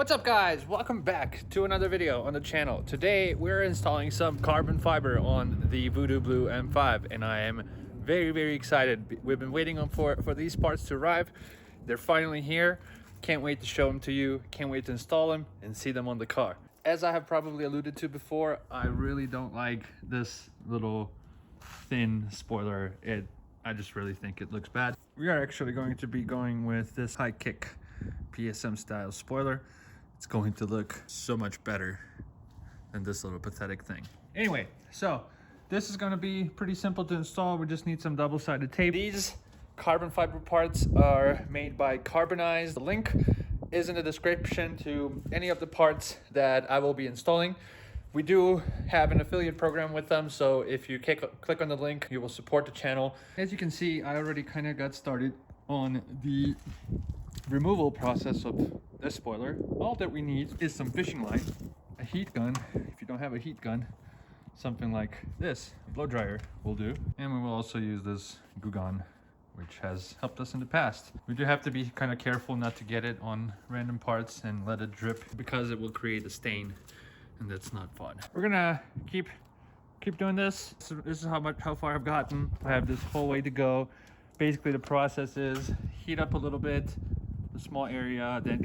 What's up guys, welcome back to another video on the channel. Today we're installing some carbon fiber on the Voodoo Blue M5 and I am very excited. We've been waiting for these parts to arrive. They're finally here. Can't wait to show them to you. Can't wait to install them and see them on the car. As I have probably alluded to before, I really don't like this little thin spoiler. I just really think it looks bad. We are actually going to be going with this high kick PSM style spoiler. It's going to look so much better than this little pathetic thing. Anyway, so this is going to be pretty simple to install. We just need some double-sided tape. These carbon fiber parts are made by Carbonized. The link is in the description to any of the parts that I will be installing. We do have an affiliate program with them, so if you click on the link, you will support the channel. As you can see, I already kind of got started on the removal process of this spoiler. All that we need is some fishing line, a heat gun. If you don't have a heat gun, something like this, a blow dryer will do. And we will also use this glue gun, which has helped us in the past. We do have to be kind of careful not to get it on random parts and let it drip because it will create a stain, and that's not fun. We're gonna keep doing this. So this is how far I've gotten. I have this whole way to go. Basically the process is heat up a little bit, a small area, then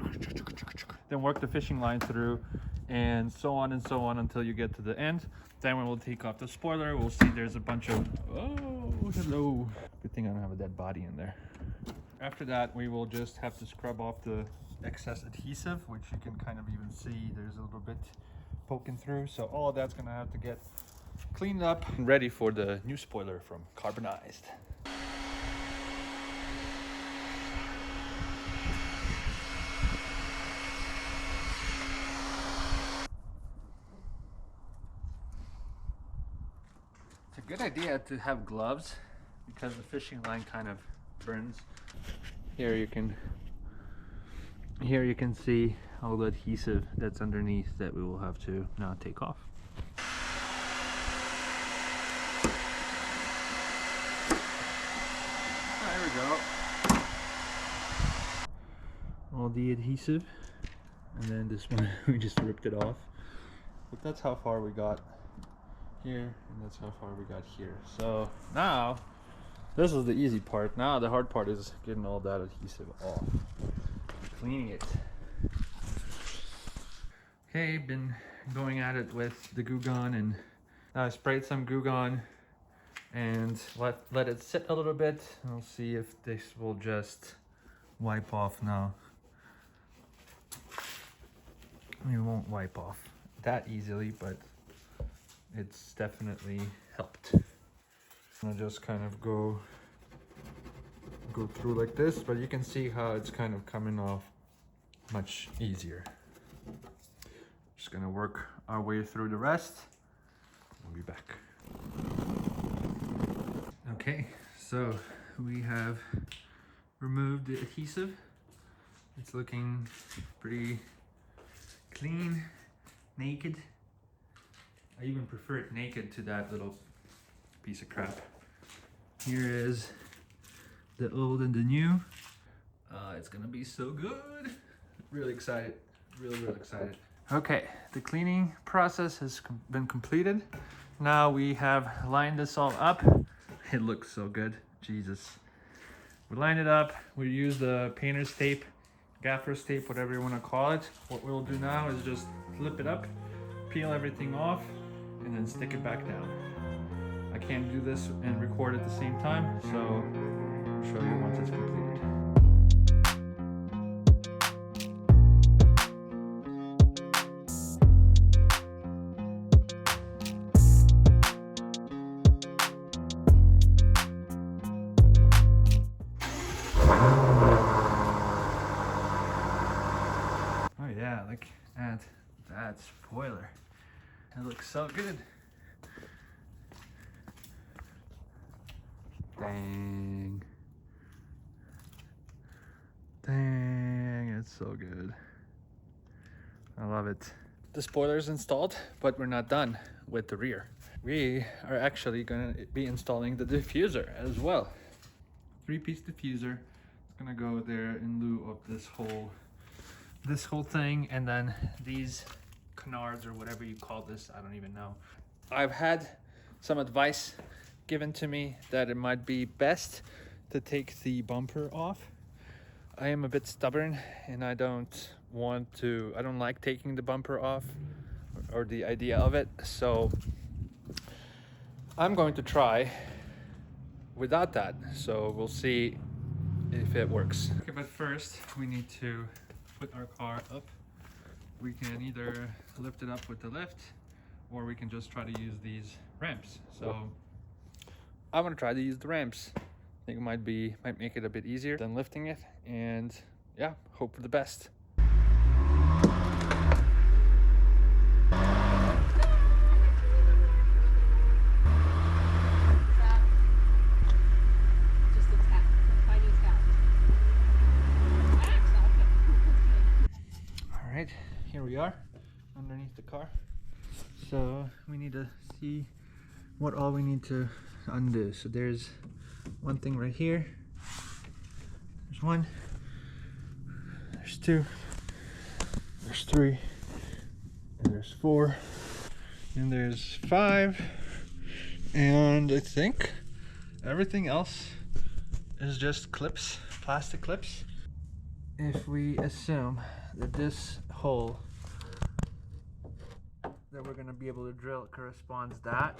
work the fishing line through, and so on until you get to the end. Then we will take off the spoiler. We'll see there's a bunch of, oh, hello. Good thing I don't have a dead body in there. After that, we will just have to scrub off the excess adhesive, which you can kind of even see there's a little bit poking through. So all of that's gonna have to get cleaned up and ready for the new spoiler from Carbonized. It's a good idea to have gloves because the fishing line kind of burns. Here you can see all the adhesive that's underneath that we will have to now take off. There we go. All the adhesive, and then this one we just ripped it off. But that's how far we got here, and that's how far we got here. So now this is the easy part. Now the hard part is getting all that adhesive off, cleaning it. Okay, been going at it with the glue gun, and I sprayed some glue gun and let it sit a little bit. We'll see if this will just wipe off now. It won't wipe off that easily, but it's definitely helped. I'll just kind of go through like this, but you can see how it's kind of coming off much easier. Just gonna work our way through the rest. We'll be back. Okay, so we have removed the adhesive. It's looking pretty clean, naked. I even prefer it naked to that little piece of crap. Here is the old and the new. It's gonna be so good. Really excited, really excited. Okay, the cleaning process has been completed. Now we have lined this all up. It looks so good, Jesus. We lined it up. We use the painter's tape, gaffer's tape, whatever you wanna call it. What we'll do now is just flip it up, peel everything off, and then stick it back down. I can't do this and record at the same time, so I'll show you once it's completed. Oh yeah, look at that spoiler. It looks so good. Dang. Dang, it's so good. I love it. The spoiler's installed, but we're not done with the rear. We are actually gonna be installing the diffuser as well. 3-piece diffuser. It's gonna go there in lieu of this whole this whole thing, and then these canards or whatever you call this, I don't even know. I've had some advice given to me that it might be best to take the bumper off. I am a bit stubborn and I don't like taking the bumper off or the idea of it, so I'm going to try without that, so we'll see if it works. Okay, but first we need to put our car up. We can either lift it up with the lift or we can just try to use these ramps. So I'm gonna try to use the ramps. I think it might make it a bit easier than lifting it, and yeah, hope for the best. Alright, here we are underneath the car. So we need to see what all we need to undo. So there's one thing right here. There's one. There's two. There's three. And there's four. And there's five. And I think everything else is just clips, plastic clips. If we assume that this hole that we're going to be able to drill corresponds that,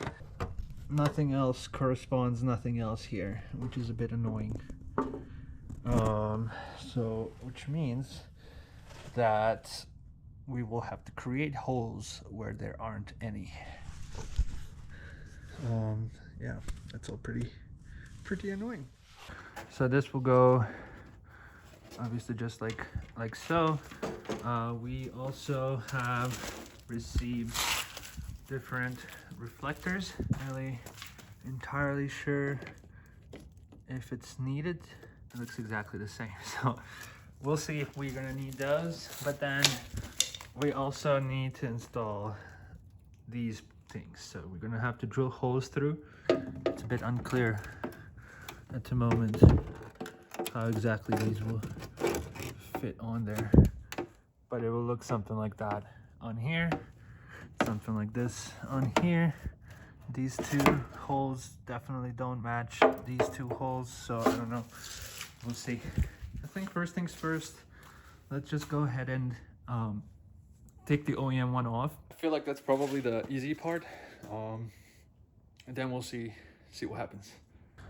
nothing else corresponds, nothing else here, which is a bit annoying. So which means that we will have to create holes where there aren't any. Yeah, that's all pretty annoying. So this will go obviously just like so. We also have received different reflectors. Really entirely sure if it's needed. It looks exactly the same, so we'll see if we're gonna need those. But then we also need to install these things, so we're gonna have to drill holes through. It's a bit unclear at the moment how exactly these will fit on there, but it will look something like that on here, something like this on here. These two holes definitely don't match these two holes, so I don't know, we'll see. I think first things first, let's just go ahead and take the OEM one off. I feel like that's probably the easy part, and then we'll see what happens.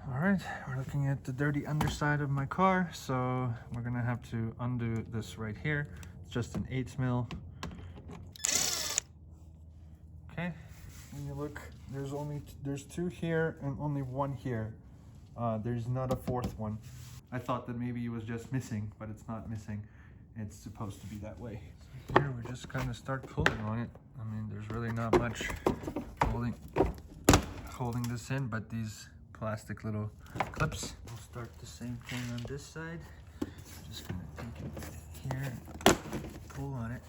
All right, we're looking at the dirty underside of my car, so we're gonna have to undo this right here. It's just an 8 mil. Okay, when you look, there's two here and only one here. There's not a fourth one. I thought that maybe it was just missing, but it's not missing. It's supposed to be that way. So here we just kind of start pulling on it. I mean, there's really not much holding this in, but these plastic little clips. We'll start the same thing on this side. Just gonna take it here, pull on it.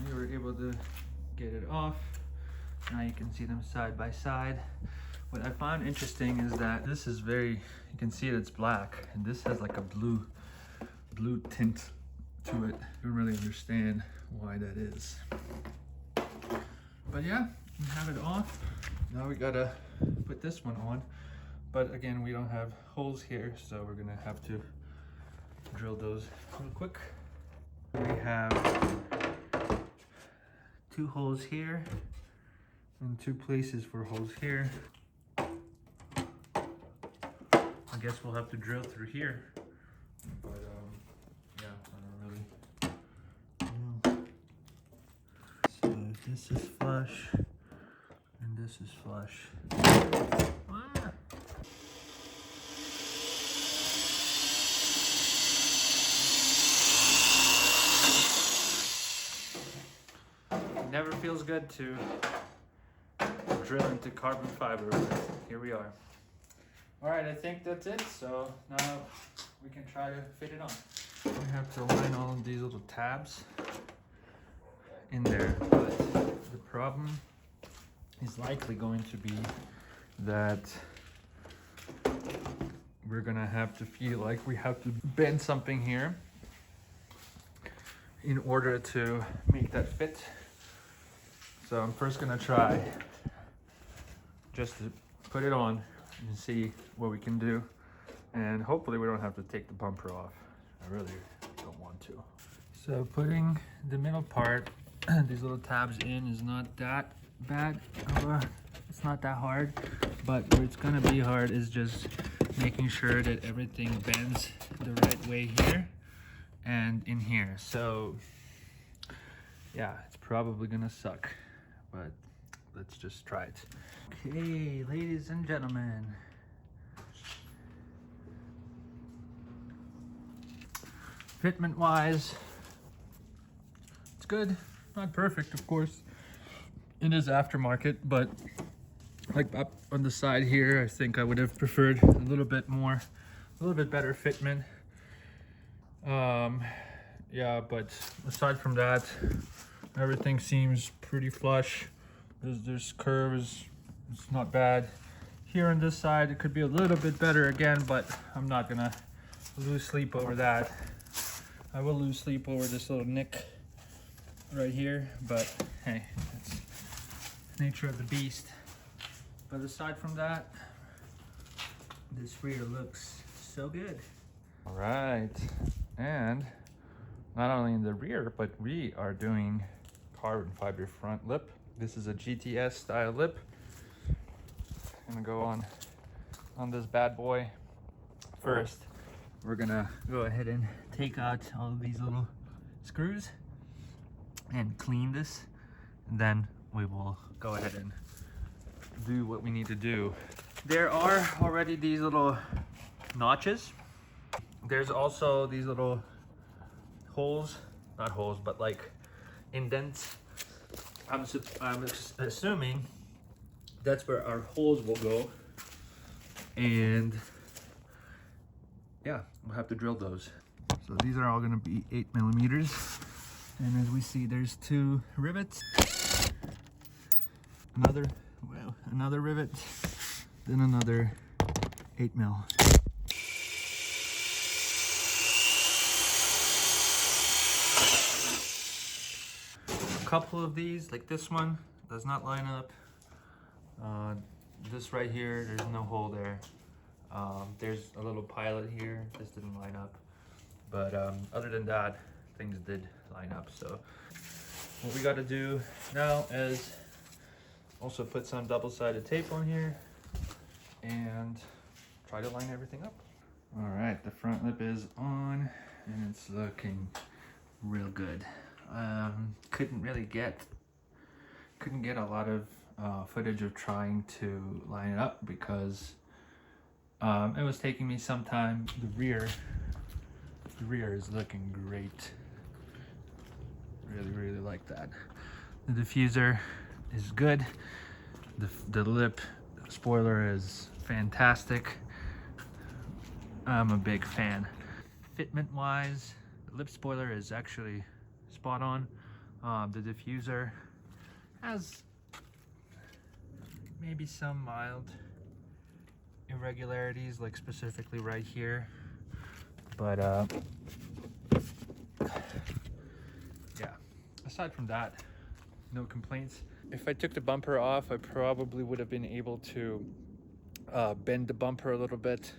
We were able to get it off. Now you can see them side by side. What I found interesting is that this is you can see it's black, and this has like a blue tint to it. I don't really understand why that is. But yeah, we have it off. Now we gotta put this one on. But again, we don't have holes here, so we're gonna have to drill those real quick. We have 2 holes here and 2 places for holes here. I guess we'll have to drill through here. But yeah, I don't really know. So this is flush and this is flush. Ah. It never feels good to drill into carbon fiber, but here we are. All right, I think that's it. So now we can try to fit it on. We have to align all of these little tabs in there, but the problem is likely going to be that we're gonna have to feel like we have to bend something here in order to make that fit. So I'm first gonna try just to put it on and see what we can do. And hopefully we don't have to take the bumper off. I really don't want to. So putting the middle part, these little tabs in, is not that bad. It's not that hard, but where it's gonna be hard is just making sure that everything bends the right way here and in here. So yeah, it's probably gonna suck, but let's just try it. Okay, ladies and gentlemen. Fitment wise, it's good. Not perfect, of course. It is aftermarket, but like up on the side here, I think I would have preferred a little bit better fitment. Yeah, but aside from that, everything seems pretty flush. There's curves, it's not bad. Here on this side, it could be a little bit better again, but I'm not gonna lose sleep over that. I will lose sleep over this little nick right here, but hey, that's nature of the beast. But aside from that, this rear looks so good. All right, and not only in the rear, but we are doing carbon fiber front lip. This is a GTS style lip. I'm gonna go on this bad boy. First, we're gonna go ahead and take out all of these little screws and clean this, and then we will go ahead and do what we need to do. There are already these little notches. There's also these little holes, not holes, but like indents. I'm assuming that's where our holes will go, and yeah, we'll have to drill those. So these are all going to be 8mm, and as we see, there's 2 rivets, another rivet, then another 8mm. A couple of these, like this one, does not line up. This right here, there's no hole there. There's a little pilot here, this didn't line up. But other than that, things did line up. So what we got to do now is also put some double-sided tape on here and try to line everything up. All right, the front lip is on and it's looking real good. Couldn't get a lot of footage of trying to line it up because it was taking me some time. The rear is looking great. Really like that. The diffuser is good. The lip spoiler is fantastic. I'm a big fan. Fitment wise, the lip spoiler is actually spot on. The diffuser has maybe some mild irregularities, like specifically right here, but yeah, aside from that, no complaints. If I took the bumper off, I probably would have been able to bend the bumper a little bit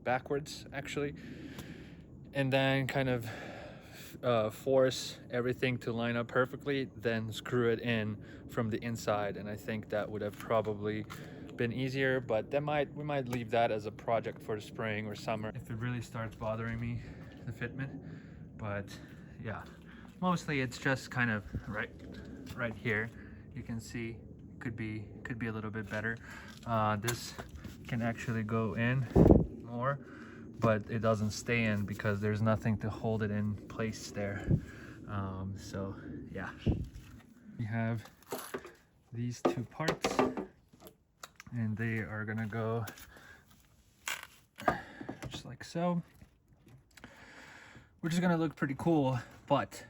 backwards actually, and then kind of force everything to line up perfectly, then screw it in from the inside, and I think that would have probably been easier, but we might leave that as a project for the spring or summer if it really starts bothering me, the fitment. But yeah, mostly it's just kind of right here. You can see could be a little bit better. This can actually go in more, but it doesn't stay in because there's nothing to hold it in place there. So yeah, we have these 2 parts and they are gonna go just like so, which is gonna look pretty cool. But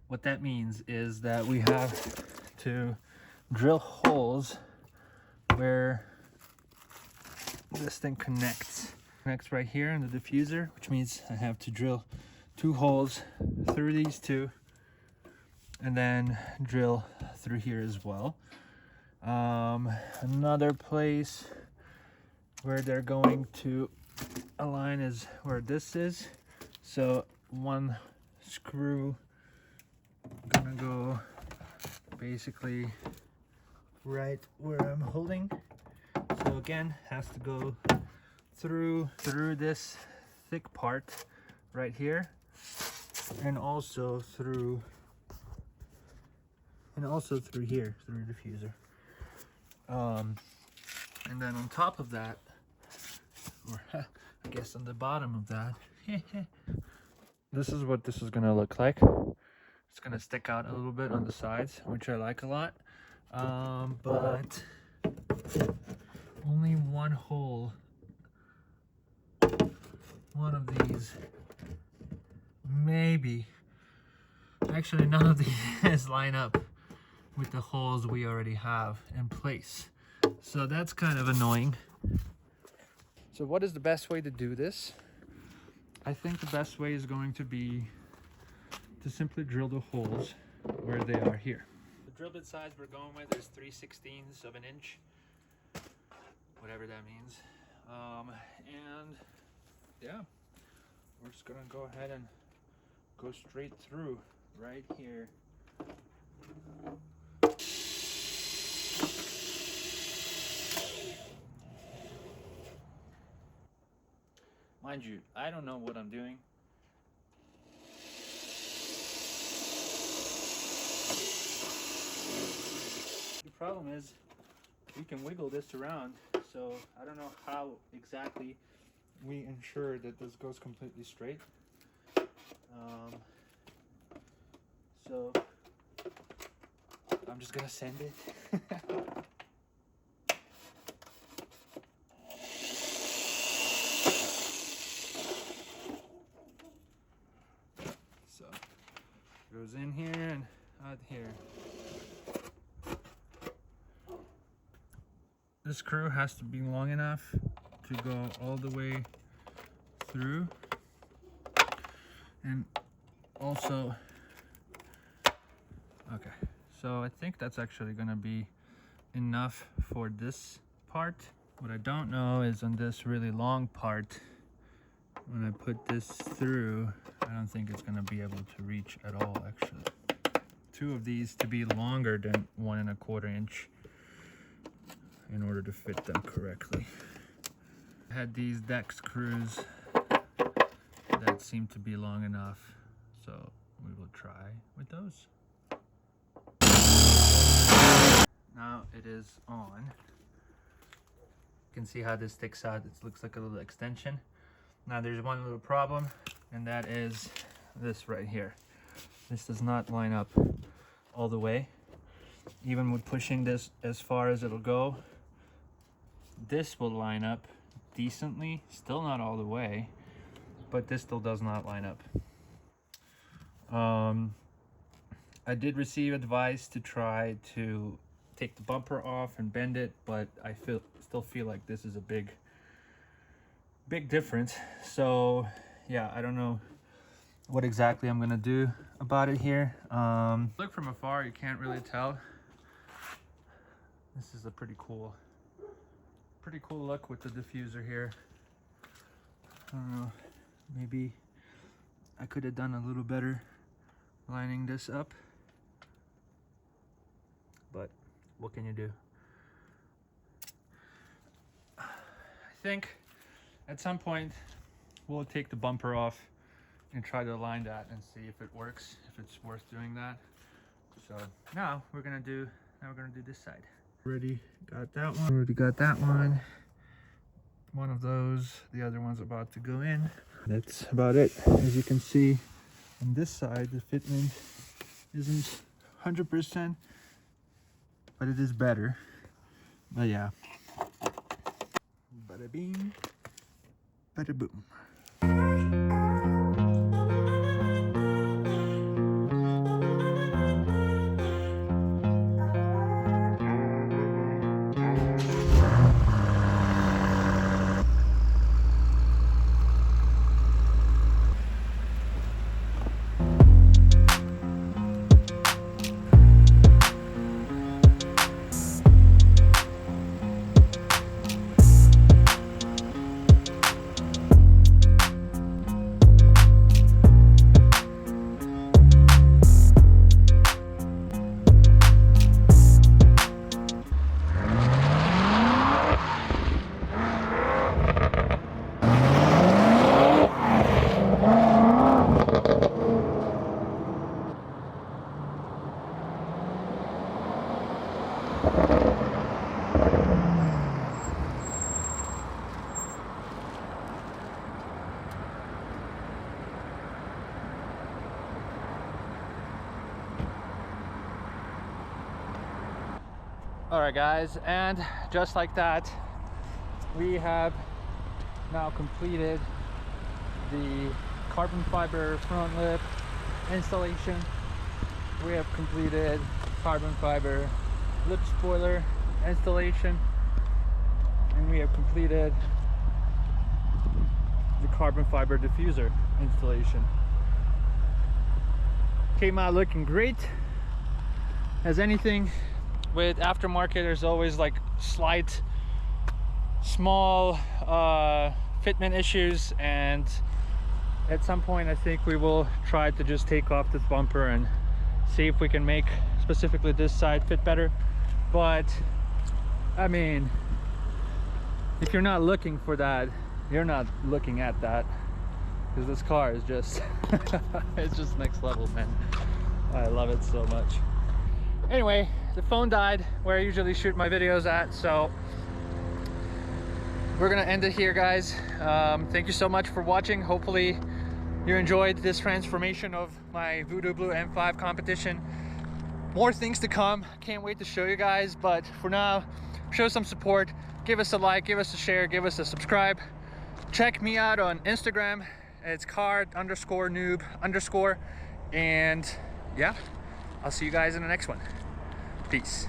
what that means is that we have to drill holes where this thing connects. Connects right here in the diffuser, which means I have to drill 2 holes through these 2 and then drill through here as well. Another place where they're going to align is where this is. So one screw gonna go basically right where I'm holding. So again, has to go through this thick part right here, and also through here through the diffuser. And then on top of that, or I guess on the bottom of that, this is what this is gonna look like. It's gonna stick out a little bit on the sides, which I like a lot. But only one hole, one of these, maybe. Actually, none of these line up with the holes we already have in place. So that's kind of annoying. So what is the best way to do this? I think the best way is going to be to simply drill the holes where they are here. The drill bit size we're going with is 3/16 of an inch, whatever that means. And yeah, we're just gonna go ahead and go straight through right here. Mind you, I don't know what I'm doing. The problem is we can wiggle this around, so I don't know how exactly we ensure that this goes completely straight. So I'm just gonna send it. So goes in here and out here. This screw has to be long enough to go all the way through, and also, okay, so I think that's actually gonna be enough for this part. What I don't know is on this really long part, when I put this through, I don't think it's gonna be able to reach at all, actually. 2 of these to be longer than 1 1/4 inch in order to fit them correctly. I had these deck screws that seem to be long enough, so we will try with those. Now it is on. You can see how this sticks out. It looks like a little extension. Now there's one little problem, and that is this right here. This does not line up all the way. Even with pushing this as far as it'll go, this will line up decently, still not all the way, but this still does not line up. I did receive advice to try to take the bumper off and bend it, but I still feel like this is a big difference. So yeah, I don't know what exactly I'm gonna do about it here. Look from afar, you can't really tell. This is a pretty cool look with the diffuser here. I don't know, maybe I could have done a little better lining this up, but what can you do? I think at some point we'll take the bumper off and try to align that and see if it works, if it's worth doing that. So now we're gonna do this side. Already got that one. One of those, the other one's about to go in. That's about it. As you can see on this side, the fitment isn't 100%, but it is better. But yeah, bada bing, bada boom. All right guys, and just like that, we have now completed the carbon fiber front lip installation. We have completed carbon fiber lip spoiler installation, and we have completed the carbon fiber diffuser installation. Came out looking great. As anything with aftermarket, there's always like slight small fitment issues, and at some point I think we will try to just take off this bumper and see if we can make specifically this side fit better. But I mean, if you're not looking for that, you're not looking at that, because this car is just it's just next level, man. I love it so much. Anyway, the phone died where I usually shoot my videos at, so we're gonna end it here, guys. Thank you so much for watching. Hopefully you enjoyed this transformation of my Voodoo Blue M5 competition. More things to come. Can't wait to show you guys, but for now, show some support. Give us a like, give us a share, give us a subscribe. Check me out on Instagram. It's card_noob_, and yeah, I'll see you guys in the next one. Peace.